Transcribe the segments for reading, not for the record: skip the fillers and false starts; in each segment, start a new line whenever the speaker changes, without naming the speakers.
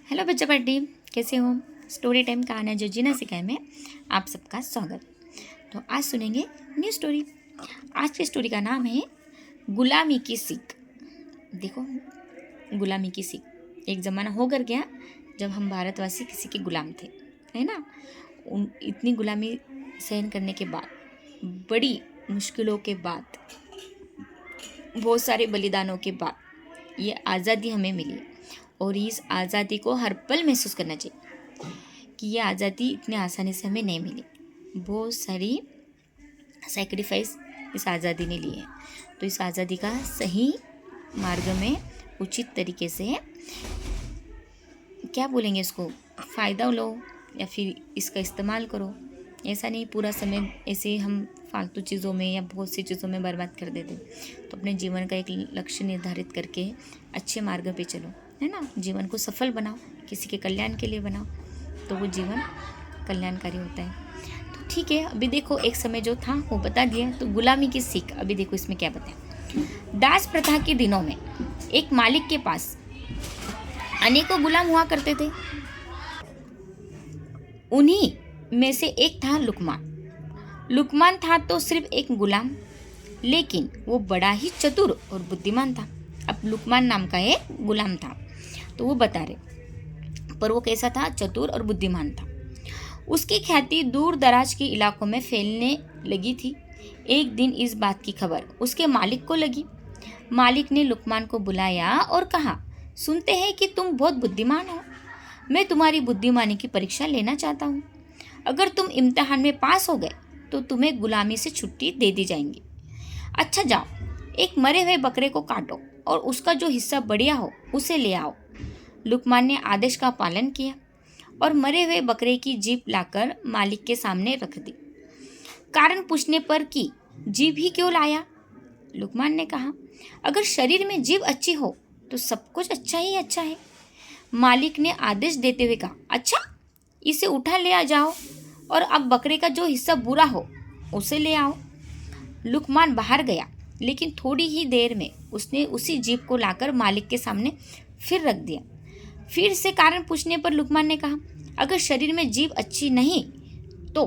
Hello बच्चा party, कैसे हो। स्टोरी टाइम कहानी जो जीना सिखाए में आप सबका स्वागत। तो आज सुनेंगे न्यू स्टोरी। आज की स्टोरी का नाम है गुलामी की सीख। देखो, गुलामी की सीख। एक ज़माना होकर गया जब हम भारतवासी किसी के गुलाम थे, है ना। इतनी गुलामी सहन करने के बाद, बड़ी मुश्किलों के बाद, बहुत सारे बलिदानों के बाद ये आज़ादी हमें मिली। और इस आज़ादी को हर पल महसूस करना चाहिए कि ये आज़ादी इतने आसानी से हमें नहीं मिली। बहुत सारी सैक्रिफाइस इस आज़ादी ने ली है। तो इस आज़ादी का सही मार्ग में उचित तरीके से, क्या बोलेंगे इसको, फ़ायदा लो या फिर इसका इस्तेमाल करो। ऐसा नहीं पूरा समय ऐसे हम फालतू चीज़ों में या बहुत सी चीज़ों में बर्बाद कर देते। तो अपने जीवन का एक लक्ष्य निर्धारित करके अच्छे मार्ग पे चलो, है ना। जीवन को सफल बनाओ, किसी के कल्याण के लिए बनाओ, तो वो जीवन कल्याणकारी होता है। तो ठीक है, अभी देखो एक समय जो था वो बता दिया। तो गुलामी की सीख अभी देखो इसमें क्या बताया। दास प्रथा के दिनों में एक मालिक के पास अनेकों गुलाम हुआ करते थे। उन्हीं में से एक था लुकमान। लुकमान था तो सिर्फ एक गुलाम, लेकिन वो बड़ा ही चतुर और बुद्धिमान था। अब लुकमान नाम का एक गुलाम था, तो वो बता रहे, पर वो कैसा था, चतुर और बुद्धिमान था। उसकी ख्याति दूर दराज के इलाकों में फैलने लगी थी। एक दिन इस बात की खबर उसके मालिक को लगी। मालिक ने लुकमान को बुलाया और कहा, सुनते हैं कि तुम बहुत बुद्धिमान हो। मैं तुम्हारी बुद्धिमानी की परीक्षा लेना चाहता हूँ। अगर तुम इम्तिहान में पास हो गए तो तुम्हें गुलामी से छुट्टी दे दी जाएंगी। अच्छा जाओ, एक मरे हुए बकरे को काटो और उसका जो हिस्सा बढ़िया हो उसे ले आओ। लुकमान ने आदेश का पालन किया और मरे हुए बकरे की जीभ लाकर मालिक के सामने रख दी। कारण पूछने पर कि जीभ ही क्यों लाया, लुकमान ने कहा, अगर शरीर में जीभ अच्छी हो तो सब कुछ अच्छा ही अच्छा है। मालिक ने आदेश देते हुए कहा, अच्छा, इसे उठा ले आ जाओ और अब बकरे का जो हिस्सा बुरा हो उसे ले आओ। लुकमान बाहर गया, लेकिन थोड़ी ही देर में उसने उसी जीभ को लाकर मालिक के सामने फिर रख दिया। फिर से कारण पूछने पर लुकमान ने कहा, अगर शरीर में जीभ अच्छी नहीं तो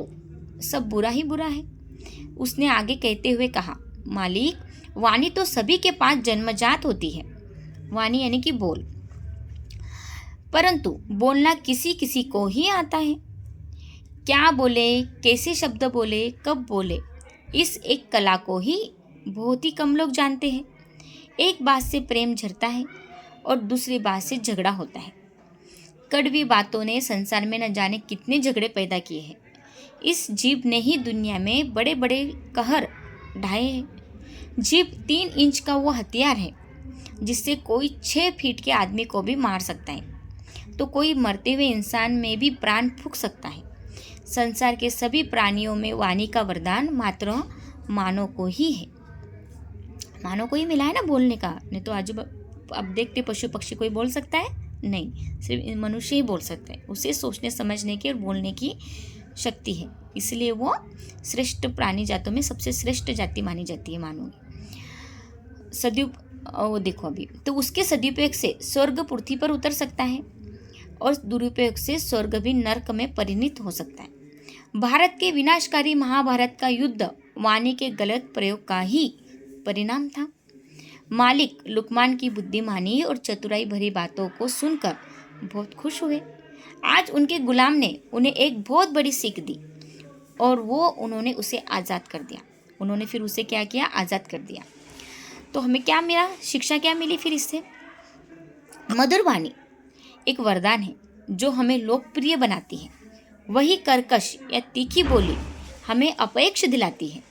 सब बुरा ही बुरा है। उसने आगे कहते हुए कहा, मालिक, वाणी तो सभी के पास जन्मजात होती है। वाणी यानी कि बोल, परंतु बोलना किसी किसी को ही आता है। क्या बोले, कैसे शब्द बोले, कब बोले, इस एक कला को ही बहुत ही कम लोग जानते हैं। एक बात से प्रेम झरता है और दूसरी बात से झगड़ा होता है। कड़वी बातों ने संसार में न जाने कितने झगड़े पैदा किए हैं। इस जीभ ने ही दुनिया में बड़े बड़े कहर ढाए हैं। जीभ 3 इंच का वो हथियार है जिससे कोई 6 फीट के आदमी को भी मार सकता है, तो कोई मरते हुए इंसान में भी प्राण फूंक सकता है। संसार के सभी प्राणियों में वाणी का वरदान मात्र मानव को ही है। मानव को ही मिला है ना बोलने का, नहीं तो आज अब देखते पशु पक्षी कोई बोल सकता है नहीं, सिर्फ मनुष्य ही बोल सकते हैं। उसे सोचने समझने की और बोलने की शक्ति है, इसलिए वो श्रेष्ठ प्राणी जातों में सबसे श्रेष्ठ जाति मानी जाती है मानव। वो देखो अभी तो उसके सदुपयोग से स्वर्ग पृथ्वी पर उतर सकता है और दुरुपयोग से स्वर्ग भी नरक में परिणत हो सकता है। भारत के विनाशकारी महाभारत का युद्ध वाणी के गलत प्रयोग का ही परिणाम था। मालिक लुकमान की बुद्धिमानी और चतुराई भरी बातों को सुनकर बहुत खुश हुए। आज उनके गुलाम ने उन्हें एक बहुत बड़ी सीख दी और उन्होंने उसे आज़ाद कर दिया। उन्होंने फिर उसे क्या किया, आज़ाद कर दिया। तो हमें क्या मिला, शिक्षा क्या मिली फिर इससे। मधुर वाणी एक वरदान है जो हमें लोकप्रिय बनाती है। वही कर्कश या तीखी बोली हमें अपेक्ष दिलाती है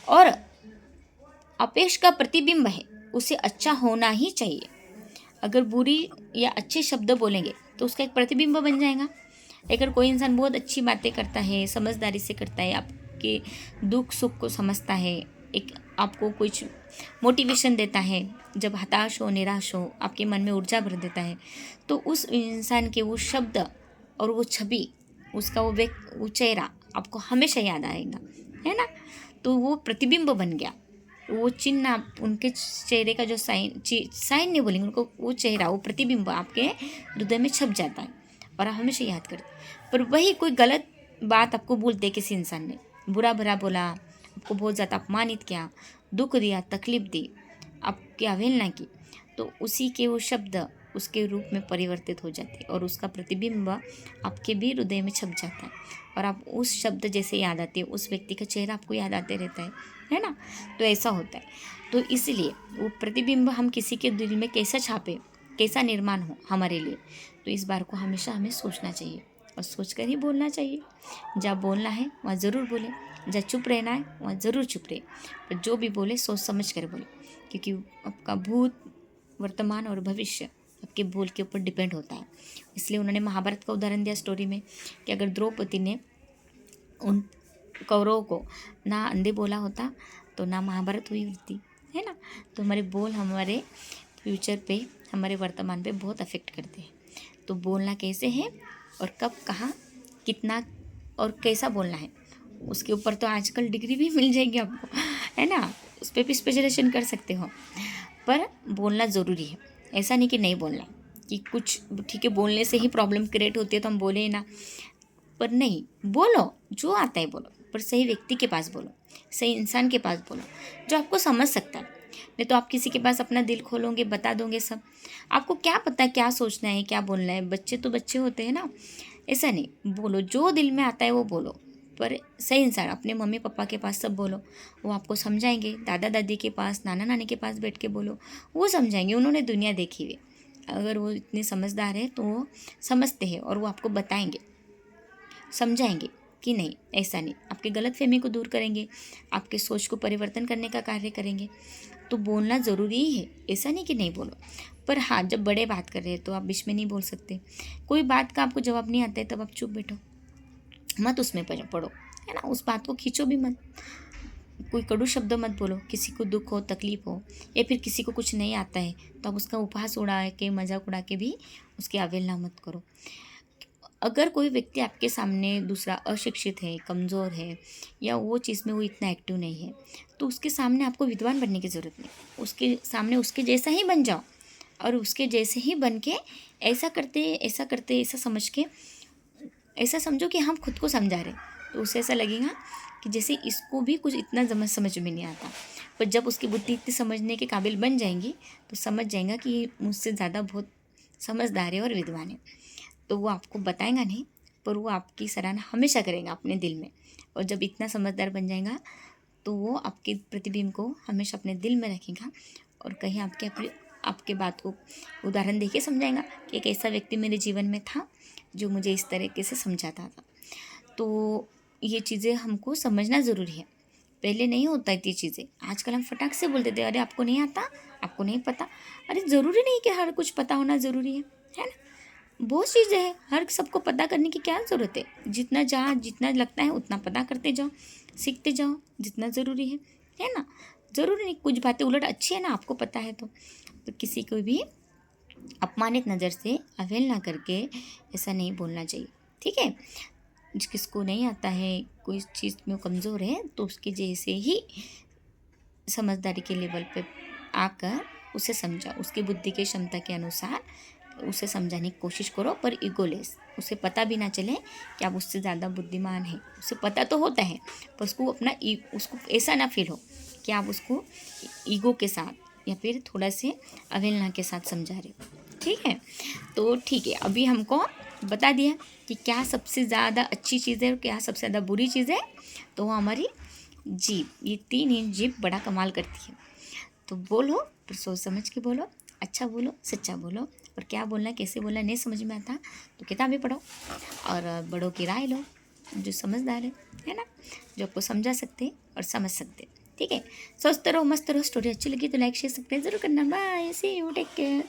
और अपेक्ष का प्रतिबिंब है, उसे अच्छा होना ही चाहिए। अगर बुरी या अच्छे शब्द बोलेंगे तो उसका एक प्रतिबिंब बन जाएगा। अगर कोई इंसान बहुत अच्छी बातें करता है, समझदारी से करता है, आपके दुख सुख को समझता है, एक आपको कुछ मोटिवेशन देता है, जब हताश हो, निराश हो, आपके मन में ऊर्जा भर देता है, तो उस इंसान के वो शब्द और वो छवि, उसका वो चेहरा आपको हमेशा याद आएगा, है ना। तो वो प्रतिबिंब बन गया। वो चिन्ह आप उनके चेहरे का जो साइन नहीं बोलेंगे, उनको वो चेहरा, वो प्रतिबिंब आपके हृदय में छप जाता है और आप हमेशा याद करते हैं। पर वही कोई गलत बात आपको बोल दे, किसी इंसान ने बुरा भरा बोला, आपको बहुत ज़्यादा अपमानित किया, दुख दिया, तकलीफ दी, आपकी अवहेलना की, तो उसी के वो शब्द उसके रूप में परिवर्तित हो जाते हैं और उसका प्रतिबिंब आपके भी हृदय में छप जाता है और आप उस शब्द जैसे याद आते हैं, उस व्यक्ति का चेहरा आपको याद आते रहता है ना। तो ऐसा होता है। तो इसलिए वो प्रतिबिंब हम किसी के दिल में कैसा छापे, कैसा निर्माण हो हमारे लिए, तो इस बार को हमेशा हमें सोचना चाहिए और सोच कर ही बोलना चाहिए। जहाँ बोलना है वहाँ ज़रूर बोले, जहाँ चुप रहना है वहाँ ज़रूर चुप रहे, पर जो भी बोले सोच समझ कर बोले, क्योंकि आपका भूत, वर्तमान और भविष्य आपके बोल के ऊपर डिपेंड होता है। इसलिए उन्होंने महाभारत का उदाहरण दिया स्टोरी में कि अगर द्रौपदी ने उन कौरवों को ना अंधे बोला होता तो ना महाभारत हुई होती, है ना। तो हमारे बोल हमारे फ्यूचर पे, हमारे वर्तमान पे बहुत अफेक्ट करते हैं। तो बोलना कैसे है और कब, कहाँ, कितना और कैसा बोलना है, उसके ऊपर तो आजकल डिग्री भी मिल जाएगी आपको, है ना। उस पर भी स्पेशलाइजेशन कर सकते हो। पर बोलना ज़रूरी है, ऐसा नहीं कि नहीं बोलना, कि कुछ ठीक है बोलने से ही प्रॉब्लम क्रिएट होती है तो हम बोले ही ना, पर नहीं, बोलो जो आता है बोलो, पर सही व्यक्ति के पास बोलो, सही इंसान के पास बोलो जो आपको समझ सकता है। नहीं तो आप किसी के पास अपना दिल खोलोगे, बता दोगे सब, आपको क्या पता क्या सोचना है, क्या बोलना है। बच्चे तो बच्चे होते हैं ना, ऐसा नहीं, बोलो जो दिल में आता है वो बोलो, पर सही इंसान, अपने मम्मी पापा के पास सब बोलो, वो आपको समझाएंगे। दादा दादी के पास, नाना नानी के पास बैठ के बोलो, वो समझाएंगे, उन्होंने दुनिया देखी हुई। अगर वो इतने समझदार है तो वो समझते हैं और वो आपको बताएंगे, समझाएंगे कि नहीं ऐसा नहीं, आपके गलत फहमी को दूर करेंगे, आपके सोच को परिवर्तन करने का कार्य करेंगे। तो बोलना ज़रूरी ही है, ऐसा नहीं कि नहीं बोलो। पर हाँ, जब बड़े बात कर रहे हैं तो आप बीच में नहीं बोल सकते। कोई बात का आपको जवाब नहीं आता है तब आप चुप बैठो, मत उसमें पढ़ो, है ना। उस बात को खींचो भी मत, कोई कड़ू शब्द मत बोलो। किसी को दुख हो, तकलीफ हो, या फिर किसी को कुछ नहीं आता है तो आप उसका उपहास उड़ा के, मजाक उड़ा के भी उसकी अवहेलना मत करो। अगर कोई व्यक्ति आपके सामने दूसरा अशिक्षित है, कमज़ोर है, या वो चीज़ में वो इतना एक्टिव नहीं है, तो उसके सामने आपको विद्वान बनने की ज़रूरत नहीं, उसके सामने उसके जैसा ही बन जाओ और उसके जैसे ही बन के ऐसा करते ऐसा करते ऐसा समझ के, ऐसा समझो कि हम खुद को समझा रहे, तो उसे ऐसा लगेगा कि जैसे इसको भी कुछ इतना समझ में नहीं आता। पर जब उसकी बुद्धि इतनी समझने के काबिल बन जाएंगी तो समझ जाएगा कि मुझसे ज़्यादा बहुत समझदार है और विद्वान है। तो वो आपको बताएगा नहीं, पर वो आपकी सराहना हमेशा करेगा अपने दिल में। और जब इतना समझदार बन जाएगा तो वो आपके प्रतिबिंब को हमेशा अपने दिल में रखेगा और कहीं आपके बात को उदाहरण देके समझाएगा कि एक ऐसा व्यक्ति मेरे जीवन में था जो मुझे इस तरीके से समझाता था। तो ये चीज़ें हमको समझना ज़रूरी है, पहले नहीं होता इतनी चीज़ें। आजकल हम फटाक से बोल देते हैं, अरे आपको नहीं आता, आपको नहीं पता। अरे ज़रूरी नहीं कि हर कुछ पता होना ज़रूरी है ना। बहुत चीज़ें हैं, हर सबको पता करने की क्या ज़रूरत है। जितना लगता है उतना पता करते जाओ, सीखते जाओ, जितना ज़रूरी है ना। ज़रूरी नहीं कुछ बातें उलट अच्छी है ना, आपको पता है तो किसी को भी अपमानित नज़र से अवहेलना करके ऐसा नहीं बोलना चाहिए, ठीक है। किसको नहीं आता है, कोई चीज़ में कमज़ोर है, तो उसके जैसे ही समझदारी के लेवल पे आकर उसे समझा, उसकी बुद्धि की क्षमता के अनुसार उसे समझाने की कोशिश करो, पर ईगोलेस। उसे पता भी ना चले कि आप उससे ज़्यादा बुद्धिमान हैं। उसे पता तो होता है, पर उसको उसको ऐसा ना फील हो कि आप उसको ईगो के साथ या फिर थोड़ा से अवहेलना के साथ समझा रहे हो, ठीक है। तो ठीक है, अभी हमको बता दिया कि क्या सबसे ज़्यादा अच्छी चीज़ है और क्या सबसे ज़्यादा बुरी चीज़ है। तो वो हमारी जीभ, ये 3 इंच जीभ बड़ा कमाल करती है। तो बोलो, पर सोच समझ के बोलो, अच्छा बोलो, सच्चा बोलो। और क्या बोलना, कैसे बोलना नहीं समझ में आता तो किताबें पढ़ो और बड़ों की राय लो, जो समझदार है ना, जो आपको समझा सकते हैं और समझ सकते हैं, ठीक है। सोचते रहो, मस्त रहो। स्टोरी अच्छी लगी तो लाइक शेयर सब्सक्राइब जरूर करना। Bye, see you, take care.